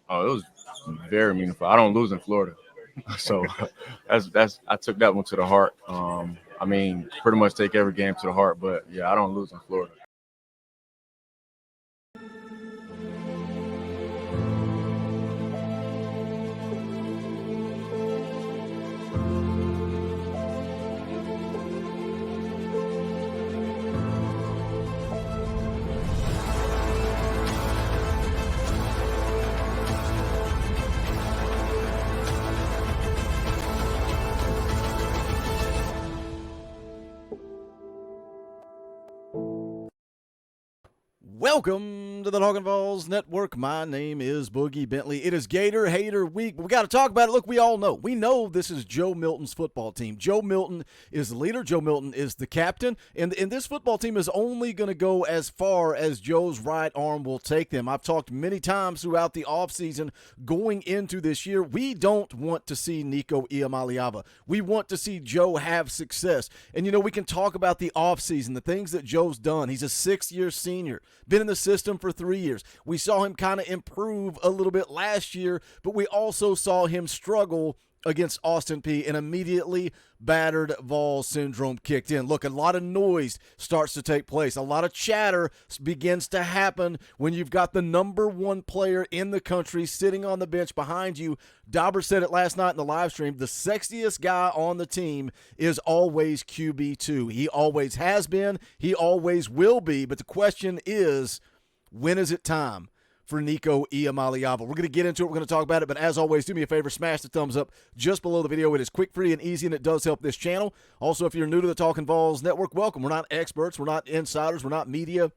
Oh, it was very meaningful. I don't lose in Florida, so that's I took that one to the heart. I mean, pretty much take every game to the heart, but yeah, I don't lose in Florida. Welcome to the Talkin VAWLS Network. My name is Boogie Bentley. It is Gator Hater Week, but we got to talk about it. Look, we all know. We know this is Joe Milton's football team. Joe Milton is the leader. Joe Milton is the captain. And this football team is only going to go as far as Joe's right arm will take them. I've talked many times throughout the offseason going into this year. We don't want to see Nico Iamaleava. We want to see Joe have success. And, you know, we can talk about the offseason, the things that Joe's done. He's a sixth-year senior. Been in the system for 3 years. We saw him kind of improve a little bit last year, but we also saw him struggle against Austin Peay, and immediately battered Vols syndrome kicked in. Look, a lot of noise starts to take place. A lot of chatter begins to happen when you've got the number one player in the country sitting on the bench behind you. Dauber said it last night in the live stream. The sexiest guy on the team is always QB2. He always has been. He always will be. But the question is, when is it time for Nico Iamaleava? We're going to get into it. We're going to talk about it. But as always, do me a favor, smash the thumbs up just below the video. It is quick, free, and easy, and it does help this channel. Also, if you're new to the Talkin VAWLS Network, welcome. We're not experts. We're not insiders. We're not media.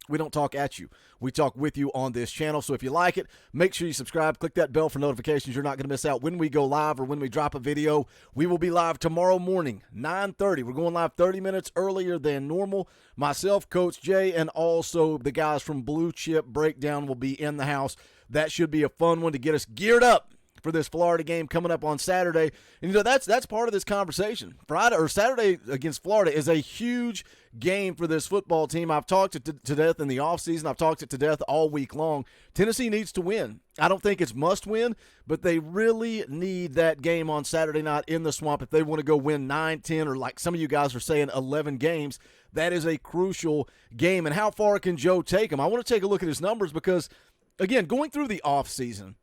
We don't talk at you. We talk with you on this channel. So if you like it, make sure you subscribe. Click that bell for notifications. You're not going to miss out when we go live or when we drop a video. We will be live tomorrow morning, 9:30. We're going live 30 minutes earlier than normal. Myself, Coach Jay, and also the guys from Blue Chip Breakdown will be in the house. That should be a fun one to get us geared up for this Florida game coming up on Saturday. And, you know, that's part of this conversation. Friday or Saturday against Florida is a huge game for this football team. I've talked it to death in the offseason. I've talked it to death all week long. Tennessee needs to win. I don't think it's must win, but they really need that game on Saturday night in the Swamp if they want to go win 9, 10, or like some of you guys are saying, 11 games. That is a crucial game. And how far can Joe take them? I want to take a look at his numbers because, again, going through the offseason,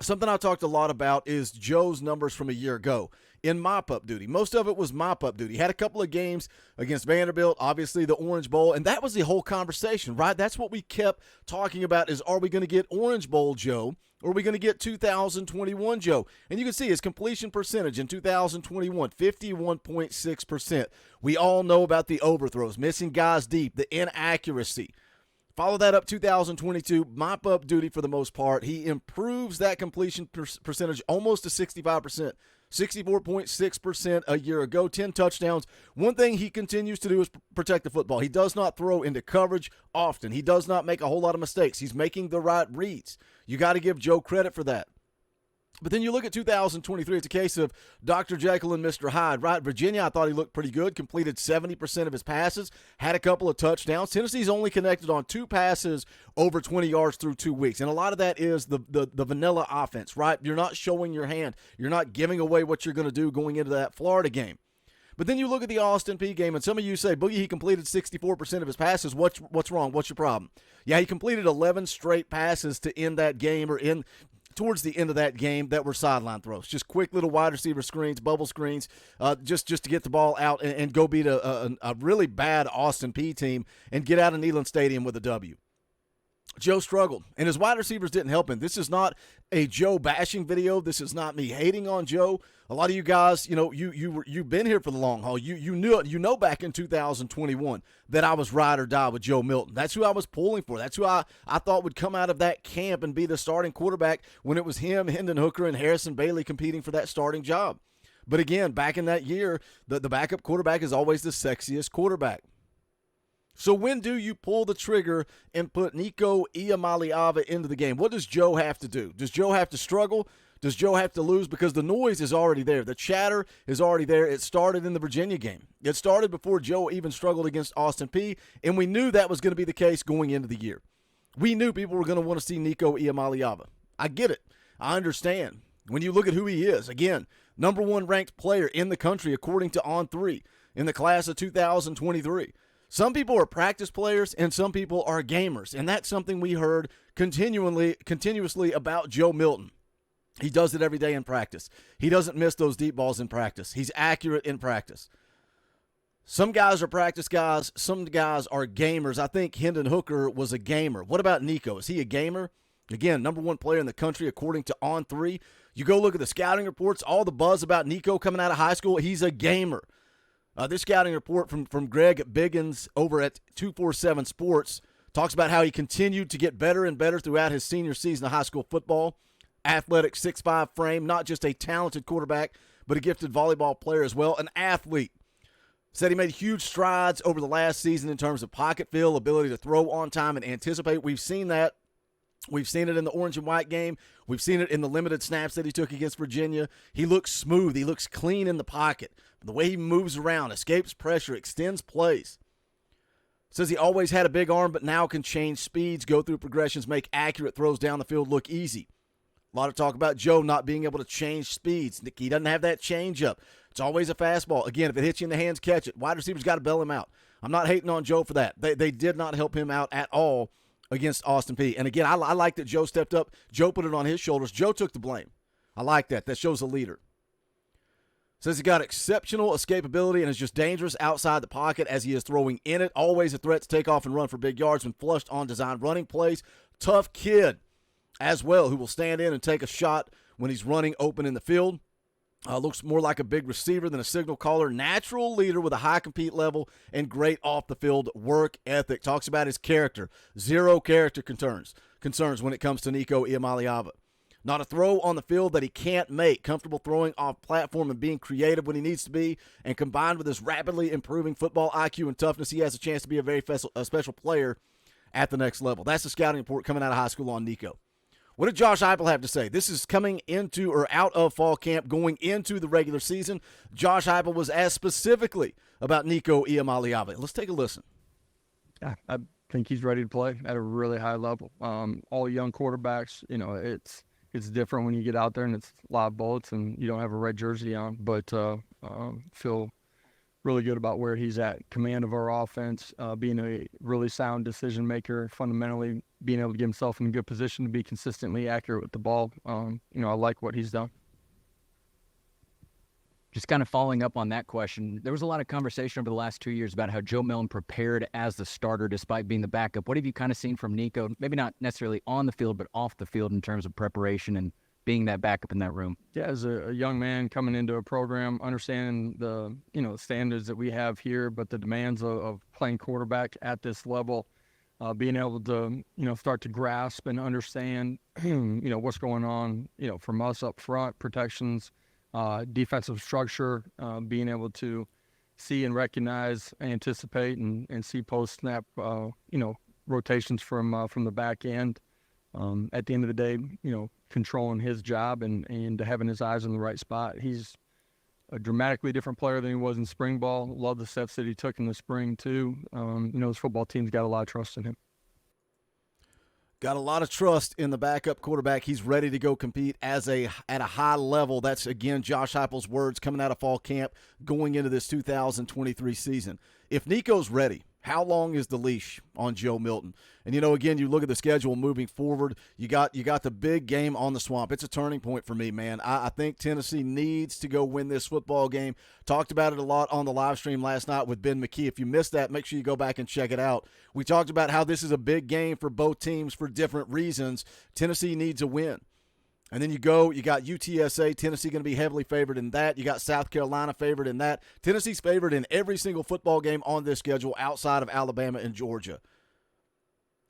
something I talked a lot about is Joe's numbers from a year ago in mop-up duty. Most of it was mop-up duty. Had a couple of games against Vanderbilt, obviously the Orange Bowl, and that was the whole conversation, right? That's what we kept talking about is, are we going to get Orange Bowl Joe, or are we going to get 2021 Joe? And you can see his completion percentage in 2021, 51.6%. We all know about the overthrows, missing guys deep, the inaccuracy. Follow that up 2022, mop-up duty for the most part. He improves that completion percentage almost to 65%, 64.6% a year ago, 10 touchdowns. One thing he continues to do is protect the football. He does not throw into coverage often. He does not make a whole lot of mistakes. He's making the right reads. You got to give Joe credit for that. But then you look at 2023, it's a case of Dr. Jekyll and Mr. Hyde, right? Virginia, I thought he looked pretty good, completed 70% of his passes, had a couple of touchdowns. Tennessee's only connected on 2 passes over 20 yards through 2 weeks. And a lot of that is the vanilla offense, right? You're not showing your hand. You're not giving away what you're going to do going into that Florida game. But then you look at the Austin Peay game, and some of you say, Boogie, he completed 64% of his passes. What's wrong? What's your problem? Yeah, he completed 11 straight passes to end that game, or towards the end of that game, that were sideline throws. Just quick little wide receiver screens, bubble screens, just to get the ball out and go beat a really bad Austin Peay team and get out of Neyland Stadium with a W. Joe struggled, and his wide receivers didn't help him. This is not a Joe bashing video. This is not me hating on Joe. A lot of you guys, you know, you've been here for the long haul. You knew it. You know, back in 2021 that I was ride or die with Joe Milton. That's who I was pulling for. That's who I thought would come out of that camp and be the starting quarterback when it was him, Hendon Hooker, and Harrison Bailey competing for that starting job. But again, back in that year, the backup quarterback is always the sexiest quarterback. So when do you pull the trigger and put Nico Iamaleava into the game? What does Joe have to do? Does Joe have to struggle? Does Joe have to lose? Because the noise is already there. The chatter is already there. It started in the Virginia game. It started before Joe even struggled against Austin Peay, and we knew that was going to be the case going into the year. We knew people were going to want to see Nico Iamaleava. I get it. I understand. When you look at who he is, again, number 1 ranked player in the country according to On3 in the class of 2023. Some people are practice players and some people are gamers, and that's something we heard continuously about Joe Milton. He does it every day in practice. He doesn't miss those deep balls in practice. He's accurate in practice. Some guys are practice guys. Some guys are gamers. I think Hendon Hooker was a gamer. What about Nico? Is he a gamer? Again, number 1 player in the country according to On3. You go look at the scouting reports, all the buzz about Nico coming out of high school, he's a gamer. This scouting report from Greg Biggins over at 247 Sports talks about how he continued to get better and better throughout his senior season of high school football. Athletic 6'5" frame, not just a talented quarterback, but a gifted volleyball player as well, an athlete. Said he made huge strides over the last season in terms of pocket feel, ability to throw on time and anticipate. We've seen that. We've seen it in the orange and white game. We've seen it in the limited snaps that he took against Virginia. He looks smooth. He looks clean in the pocket. The way he moves around, escapes pressure, extends plays. Says he always had a big arm, but now can change speeds, go through progressions, make accurate throws down the field look easy. A lot of talk about Joe not being able to change speeds. He doesn't have that changeup. It's always a fastball. Again, if it hits you in the hands, catch it. Wide receivers got to bail him out. I'm not hating on Joe for that. They did not help him out at all against Austin Peay. And again, I like that Joe stepped up. Joe put it on his shoulders. Joe took the blame. I like that. That shows a leader. Says he got exceptional escapability and is just dangerous outside the pocket as he is throwing in it. Always a threat to take off and run for big yards when flushed on design running plays. Tough kid as well, who will stand in and take a shot when he's running open in the field. Looks more like a big receiver than a signal caller. Natural leader with a high compete level and great off-the-field work ethic. Talks about his character. Zero character concerns when it comes to Nico Iamaleava. Not a throw on the field that he can't make. Comfortable throwing off platform and being creative when he needs to be. And combined with his rapidly improving football IQ and toughness, he has a chance to be a very special player at the next level. That's the scouting report coming out of high school on Nico. What did Josh Heupel have to say? This is coming into or out of fall camp, going into the regular season. Josh Heupel was asked specifically about Nico Iamaleava. Let's take a listen. Yeah, I think he's ready to play at a really high level. All young quarterbacks, it's different when you get out there and it's live bullets and you don't have a red jersey on, but feel really good about where he's at. Command of our offense, being a really sound decision maker, fundamentally being able to get himself in a good position to be consistently accurate with the ball. I like what he's done. Just kind of following up on that question, there was a lot of conversation over the last 2 years about how Joe Milton prepared as the starter despite being the backup. What have you kind of seen from Nico? Maybe not necessarily on the field, but off the field in terms of preparation and being that backup in that room? Yeah, as a young man coming into a program, understanding the standards that we have here, but the demands of playing quarterback at this level, being able to start to grasp and understand what's going on from us up front, protections, defensive structure, being able to see and recognize, anticipate, and see post snap rotations from the back end. At the end of the day, controlling his job and having his eyes in the right spot. He's a dramatically different player than he was in spring ball. Love the steps that he took in the spring too. His football team's got a lot of trust in him. Got a lot of trust in the backup quarterback. He's ready to go compete at a high level. That's, again, Josh Heupel's words coming out of fall camp going into this 2023 season. If Nico's ready, how long is the leash on Joe Milton? And, again, you look at the schedule moving forward. You got the big game on the Swamp. It's a turning point for me, man. I think Tennessee needs to go win this football game. Talked about it a lot on the live stream last night with Ben McKee. If you missed that, make sure you go back and check it out. We talked about how this is a big game for both teams for different reasons. Tennessee needs a win. And then you got UTSA, Tennessee going to be heavily favored in that. You got South Carolina favored in that. Tennessee's favored in every single football game on this schedule outside of Alabama and Georgia.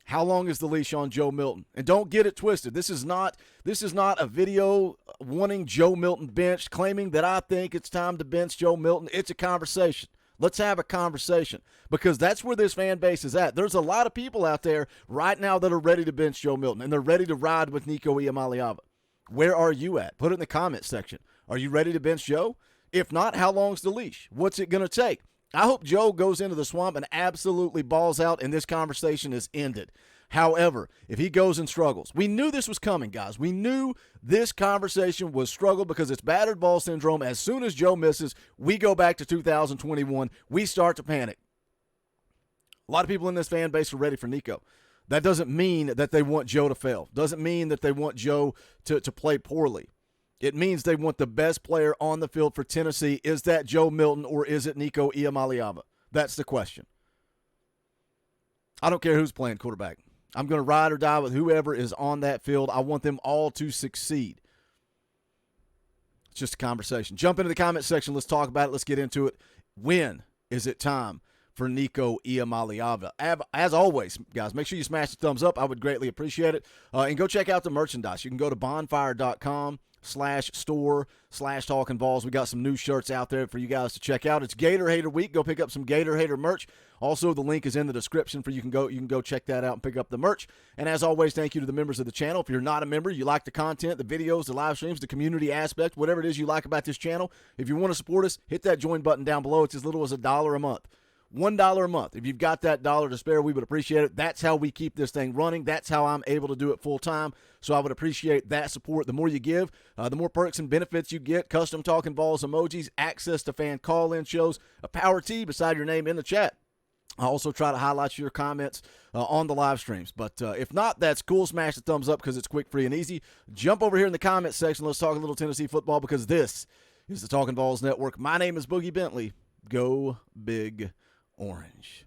How long is the leash on Joe Milton? And don't get it twisted. This is not a video wanting Joe Milton benched, claiming that I think it's time to bench Joe Milton. It's a conversation. Let's have a conversation because that's where this fan base is at. There's a lot of people out there right now that are ready to bench Joe Milton, and they're ready to ride with Nico Iamaleava. Where are you at? Put it in the comment section. Are you ready to bench Joe? If not, how long's the leash? What's it going to take? I hope Joe goes into the Swamp and absolutely balls out and this conversation is ended. However, if he goes and struggles, we knew this was coming, guys. We knew this conversation was struggle because it's battered ball syndrome. As soon as Joe misses, we go back to 2021. We start to panic. A lot of people in this fan base are ready for Nico. That doesn't mean that they want Joe to fail. Doesn't mean that they want Joe to play poorly. It means they want the best player on the field for Tennessee. Is that Joe Milton or is it Nico Iamaleava? That's the question. I don't care who's playing quarterback. I'm going to ride or die with whoever is on that field. I want them all to succeed. It's just a conversation. Jump into the comment section. Let's talk about it. Let's get into it. When is it time for Nico Iamaleava? As always, guys, make sure you smash the thumbs up. I would greatly appreciate it. And go check out the merchandise. You can go to bonfire.com/store/Talkin VAWLS. We got some new shirts out there for you guys to check out. It's Gator Hater Week. Go pick up some Gator Hater merch. Also, the link is in the description for you can go check that out and pick up the merch. And as always, thank you to the members of the channel. If you're not a member, you like the content, the videos, the live streams, the community aspect, whatever it is you like about this channel, if you want to support us, hit that join button down below. It's as little as $1 a month. $1 a month. If you've got that dollar to spare, we would appreciate it. That's how we keep this thing running. That's how I'm able to do it full time. So I would appreciate that support. The more you give, the more perks and benefits you get. Custom Talkin VAWLS emojis, access to fan call-in shows, a power T beside your name in the chat. I also try to highlight your comments on the live streams. But if not, that's cool. Smash the thumbs up because it's quick, free, and easy. Jump over here in the comments section. Let's talk a little Tennessee football because this is the Talkin VAWLS Network. My name is Boogie Bentley. Go Big Orange.